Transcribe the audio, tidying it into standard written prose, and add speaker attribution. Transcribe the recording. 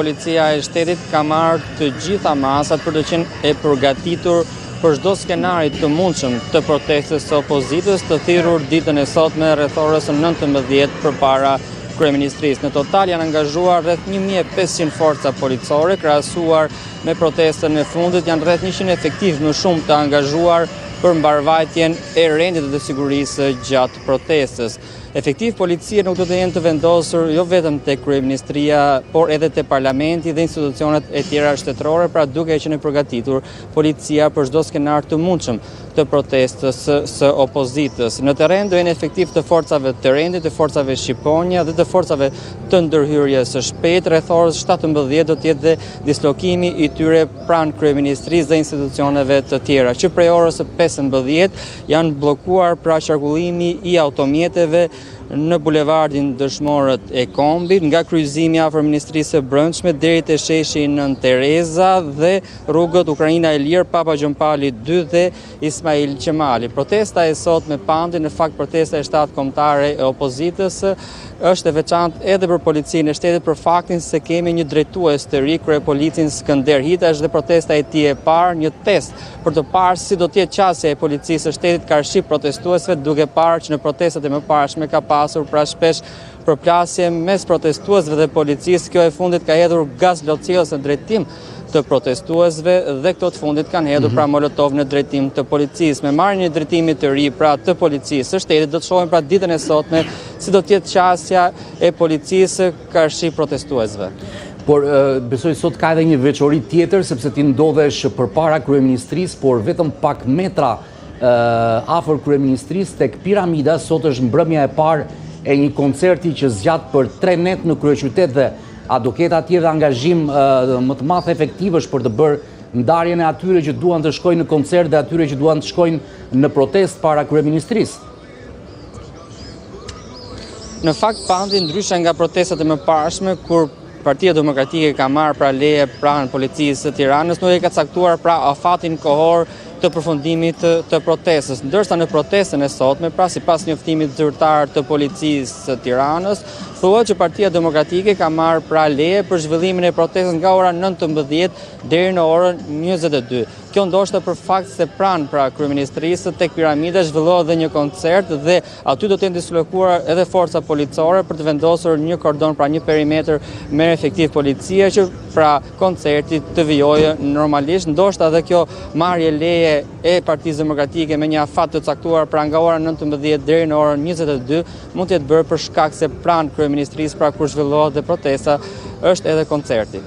Speaker 1: Policia e shtetit ka marrë të gjitha masat për të qenë e përgatitur për çdo skenari të mundshëm të protestës së opozitës të thirrur ditën e sotme rreth orës 19 përpara kryeministrisë. Në total janë angazhuar rreth 1500 forca policore, krahasuar me protestën e fundit janë rreth 100 efektiv më shumë të angazhuar për mbarvajtjen e rendit dhe të sigurisë gjatë protestës. Efektiv policia nuk do të jenë të vendosur jo vetëm te kryeministria, por edhe te parlamenti dhe institucionet e tjera shtetërore, pra duke qenë e përgatitur policia për çdo skenar të mundshëm të protestës së opozitës. Në terren do jenë efektiv të forcave të rendit, të forcave shqiponja dhe të forcave të ndërhyrjes së shpejtë. Rreth orës 17 do të jetë dhe dislokimi i tyre pranë kryeministrisë dhe institucioneve të tjera, që prej orës 15 janë bllokuar pra qarkullimi i automjeteve në bulevardin Dëshmorët e Kombit, nga kryqëzimi afër Ministrisë së Brendshme deri te sheshi Nën Tereza dhe rrugët Ukraina e Lirë, Papa Gjon Pali 2 dhe Ismail Qemali. Protesta e sotme pandi, në fakt protesta e 7 kombëtare e opozitës, është e veçantë edhe për policinë e shtetit për faktin se kemi një drejtues të ri, kryepolicin Skënder Hitash, dhe protesta e tij e parë, një test për të parë si do të jetë qasja e policisë së shtetit karshi protestuesve, duke parë që në protestat e mëparshme ka pasur pra shpesh përplasje mes protestuesve dhe policisë. Kjo e fundit ka hedhur gaz lotësielës në drejtim të protestuesve dhe këto të fundit kanë hedhur pra molotov në drejtim të policisë. Me marrjen e drejtimit të ri pra të policisë së shtetit do të shohim pra ditën e sotme si do të jetë qasja e policisë karshi protestuesve.
Speaker 2: Por besoj sot ka edhe një veçori tjetër, sepse ti ndodhesh përpara kryeministrisë, por vetëm pak metra afër kryeministrisë tek Piramida. Sot është mbrëmja e parë e një koncerti që zgjat për 3 net në kryeqytet, dhe a do ketë atje dhe angazhim më të madh efektiv është për të bërë ndarjen e atyre që duan të shkojnë në koncert dhe atyre që duan të shkojnë në protest para kryeministrisë?
Speaker 1: Në fakt pandi, ndryshe nga protestat e mëparshme, kur Partia Demokratike ka marrë pra leje pranë policisë së Tiranës, nuk e ka caktuar pra afatin kohor të përfundimit të protestës. Ndërsa në protestën e sotme, pra sipas njoftimit zyrtar të policisë së Tiranës, thuhet që Partia Demokratike ka marrë pra leje për zhvillimin e protestës nga ora 19 deri në orën 22. Kjo ndoshta për fakt se pranë pra kryeministrisë tek Piramida zhvillohet dhe një koncert dhe aty do të jenë dislokuar edhe forca policore për të vendosur një kordon, pra një perimetër me efektiv policie që pra koncerti të vijojë normalisht. Ndoshta edhe kjo marrje leje e Partisë Demokratike me një afat të caktuar pra nga ora 19 deri në orën 22 mund të jetë bërë për shkak se pranë kryeministrisë pra kur zhvillohet dhe protesta është edhe koncerti.